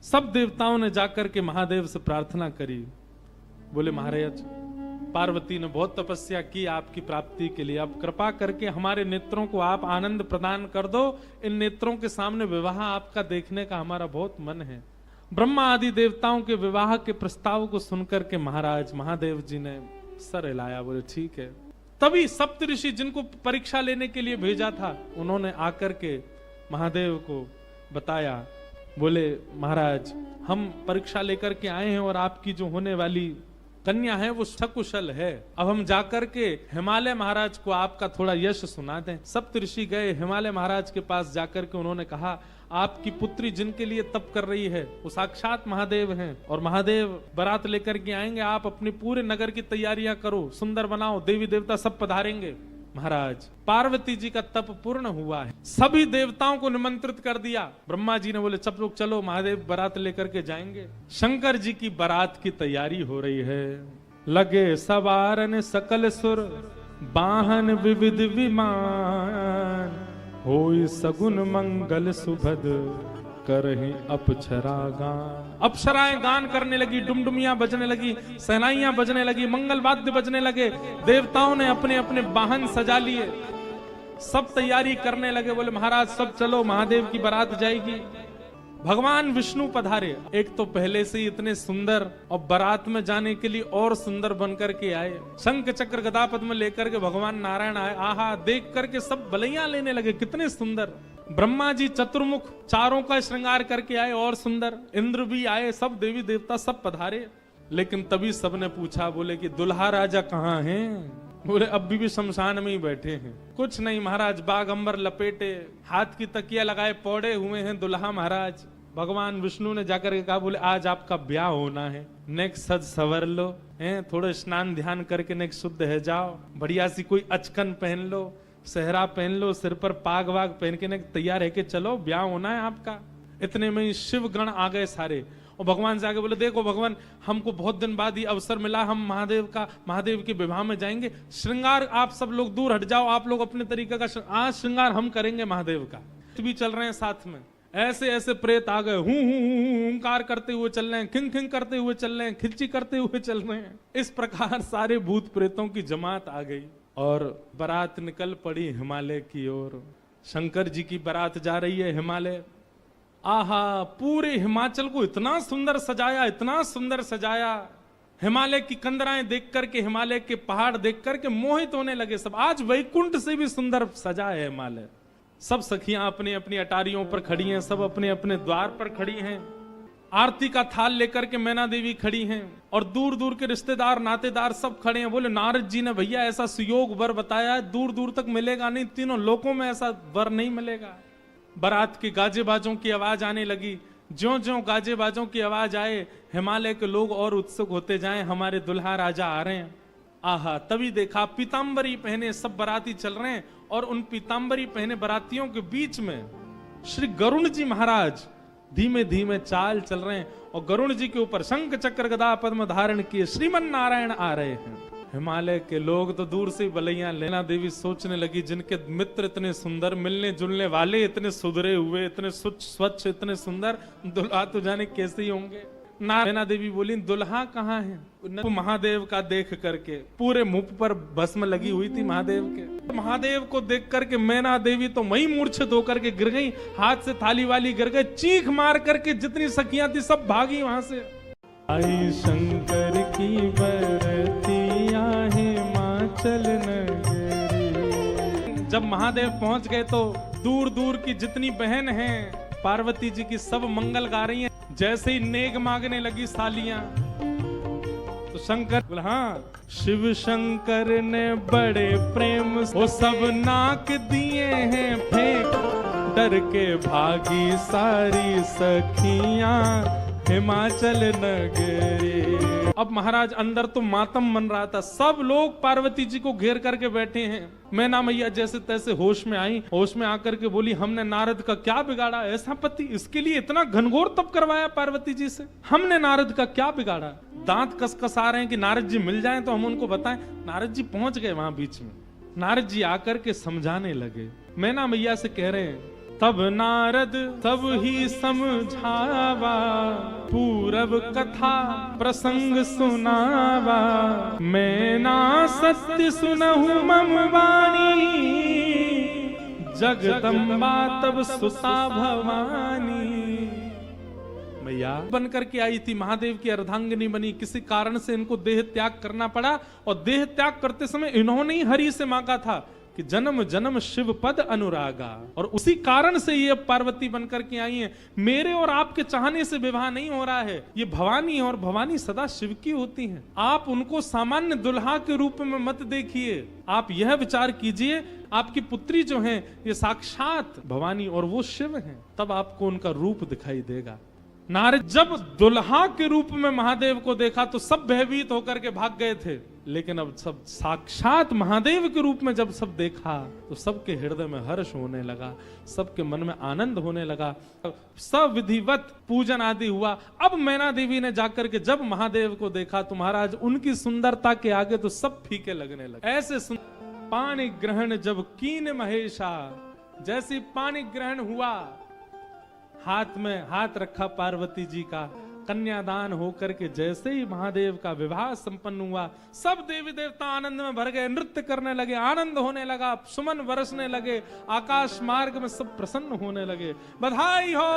सब देवताओं ने जाकर के महादेव से प्रार्थना करी। बोले महाराज, पार्वती ने बहुत तपस्या की आपकी प्राप्ति के लिए, अब कृपा करके हमारे नेत्रों को आप आनंद प्रदान कर दो। इन नेत्रों के सामने विवाह आपका देखने का हमारा बहुत मन है। ब्रह्मा आदि देवताओं के विवाह के प्रस्ताव को सुनकर के महाराज महादेव जी ने सर हिलाया, बोले ठीक है। तभी सप्तऋषि जिनको परीक्षा लेने के लिए भेजा था, उन्होंने आकर के महादेव को बताया। बोले महाराज, हम परीक्षा लेकर के आए हैं और आपकी जो होने वाली कन्या है वो सकुशल है। अब हम जाकर के हिमालय महाराज को आपका थोड़ा यश सुना दें। सप्तऋषि गए हिमालय महाराज के पास, जाकर के उन्होंने कहा आपकी पुत्री जिनके लिए तप कर रही है वो साक्षात महादेव हैं, और महादेव बारात लेकर के आएंगे। आप अपने पूरे नगर की तैयारियां करो, सुंदर बनाओ, देवी देवता सब पधारेंगे। महाराज, पार्वती जी का तप पूर्ण हुआ है, सभी देवताओं को निमंत्रित कर दिया। ब्रह्मा जी ने बोले सब लोग चलो, महादेव बारात लेकर के जाएंगे। शंकर जी की बारात की तैयारी हो रही है। लगे सवारन सकल सुर, वाहन विविध विमान, होई सगुन मंगल सुभद, करहि अप्सरा गान। अप्सराएं गान करने लगी, डुमडुमियां बजने लगी, सहनाइयां बजने लगी, मंगल वाद्य बजने लगे। देवताओं ने अपने अपने वाहन सजा लिए, सब तैयारी करने लगे। बोले महाराज सब चलो, महादेव की बारात जाएगी। भगवान विष्णु पधारे। एक तो पहले से ही इतने सुंदर, और बारात में जाने के लिए और सुंदर बनकर के आए। शंख चक्र गदा पद्म लेकर के भगवान नारायण आए। आहा, देख करके सब बलैया लेने लगे, कितने सुंदर। ब्रह्मा जी चतुर्मुख, चारों का श्रृंगार करके आए और सुंदर। इंद्र भी आए, सब देवी देवता सब पधारे। लेकिन तभी सबने पूछा, बोले कि दुल्हा राजा कहाँ हैं? बोले अभी भी शमशान में ही बैठे हैं। कुछ नहीं महाराज, बाग अंबर लपेटे, हाथ की तकिया लगाए पौड़े हुए हैं दुल्हा महाराज। भगवान विष्णु ने जाकर के कहा, बोले आज आपका ब्याह होना है, नेक सज सवर लो, थोड़ा स्नान ध्यान करके नेक शुद्ध है जाओ, बढ़िया सी कोई अचकन पहन लो, सेहरा पहन लो, सिर पर पाग वाग पहन के तैयार है कि चलो ब्याह होना है आपका। इतने में ही शिव गण आ गए सारे, और भगवान से आगे बोले देखो भगवान, हमको बहुत दिन बाद ये अवसर मिला, हम महादेव के विवाह में जाएंगे। श्रृंगार आप सब लोग दूर हट जाओ, आप लोग अपने तरीके का आज श्रृंगार हम करेंगे महादेव का। भी चल रहे हैं साथ में, ऐसे ऐसे प्रेत आ गए, हुंकार करते हुए चल रहे हैं, खिंग खिंग करते हुए चल रहे हैं, खिल्ची करते हुए चल रहे हैं। इस प्रकार सारे भूत प्रेतों की जमात आ गई और बारात निकल पड़ी हिमालय की ओर। शंकर जी की बारात जा रही है हिमालय। आहा, पूरे हिमाचल को इतना सुंदर सजाया, इतना सुंदर सजाया। हिमालय की कंदराएं देख करके, हिमालय के पहाड़ देख करके मोहित होने लगे सब। आज वैकुंठ से भी सुंदर सजा है हिमालय। सब सखियां अपनी अपनी अटारियों पर खड़ी हैं, सब अपने अपने द्वार पर खड़ी हैं। आरती का थाल लेकर के मैना देवी खड़ी हैं, और दूर दूर के रिश्तेदार नातेदार सब खड़े हैं। बोले नारद जी ने भैया ऐसा सुयोग वर बताया है, दूर दूर तक मिलेगा नहीं, तीनों लोकों में ऐसा वर नहीं मिलेगा। बारात के गाजे बाजों की आवाज आने लगी। ज्यों ज्यों गाजे बाजों की आवाज आए, हिमालय के लोग और उत्सुक होते जाएं, हमारे दुल्हा राजा आ रहे हैं। आहा, तभी देखा पीतांबरी पहने सब बाराती चल रहे हैं, और उन पीतांबरी पहने बारातियों के बीच में श्री गरुण जी महाराज धीमे धीमे चाल चल रहे हैं, और गरुण जी के ऊपर शंख चक्र गदा पद्म धारण किए श्रीमन नारायण आ रहे हैं। हिमालय के लोग तो दूर से बलैया लेना देवी सोचने लगी, जिनके मित्र इतने सुंदर, मिलने जुलने वाले इतने सुधरे हुए, इतने स्वच्छ, इतने सुंदर, दुल्हा तो जाने कैसे ही होंगे। नारायणा देवी बोली दुल्हा कहाँ है? महादेव का देख करके पूरे मुंह पर भस्म लगी हुई थी महादेव के। महादेव को देख करके मैना देवी तो वहीं मूर्छित होकर के गिर गई, हाथ से थाली वाली गिर गई, चीख मार करके जितनी सखियां थी सब भागी वहां से। आई शंकर की बरतिया हिमाचल नगरी। जब महादेव पहुंच गए तो दूर दूर की जितनी बहन हैं पार्वती जी की सब मंगल गा रही हैं। जैसे ही नेग मांगने लगी सालियां, तो शंकर बोला हाँ, शिव शंकर ने बड़े प्रेम वो सब नाक दिए हैं फेंक, डर के भागी सारी सखियां हिमाचल नगरी। अब महाराज अंदर तो मातम मन रहा था, सब लोग पार्वती जी को घेर करके बैठे हैं। मैना मैया जैसे तैसे होश में आई, होश में आकर के बोली हमने नारद का क्या बिगाड़ा? ऐसा पति, इसके लिए इतना घनघोर तप करवाया पार्वती जी से, हमने नारद का क्या बिगाड़ा? दांत कसकसा रहे हैं कि नारद जी मिल जाएं तो हम उनको बताएं। नारद जी पहुंच गए वहां बीच में। नारद जी आकर के समझाने लगे, मैना मैया से कह रहे हैं तब नारद सब ही समझावा, पूरब कथा प्रसंग सुनावा। मैं ना सत्य सुनहु मम वाणी, जगदम्बा तब सुता भवानी। मैया बन करके आई थी, महादेव की अर्धांगिनी बनी, किसी कारण से इनको देह त्याग करना पड़ा, और देह त्याग करते समय इन्होंने ही हरि से मांगा था कि जन्म जन्म शिव पद अनुरागा, और उसी कारण से ये पार्वती बनकर के आई हैं। मेरे और आपके चाहने से विवाह नहीं हो रहा है, ये भवानी है, और भवानी सदा शिव की होती हैं। आप उनको सामान्य दुल्हा के रूप में मत देखिए, आप यह विचार कीजिए आपकी पुत्री जो है ये साक्षात भवानी और वो शिव हैं, तब आपको उनका रूप दिखाई देगा। नारद जब दुल्हा के रूप में महादेव को देखा तो सब भयभीत होकर के भाग गए थे, लेकिन अब सब साक्षात महादेव के रूप में जब सब देखा तो सबके हृदय में हर्ष होने लगा, सबके मन में आनंद होने लगा। सब विधिवत पूजन आदि हुआ। अब मैना देवी ने जाकर के जब महादेव को देखा तो महाराज उनकी सुंदरता के आगे तो सब फीके लगने लगे। ऐसे पाणी ग्रहण जब कीन महेशा, जैसे पाणी ग्रहण हुआ, हाथ में हाथ रखा पार्वती जी का, कन्यादान होकर के जैसे ही महादेव का विवाह संपन्न हुआ, सब देवी देवता आनंद में भर गए, नृत्य करने लगे, आनंद होने लगा, सुमन बरसने लगे, आकाश मार्ग में सब प्रसन्न होने लगे। बधाई हो।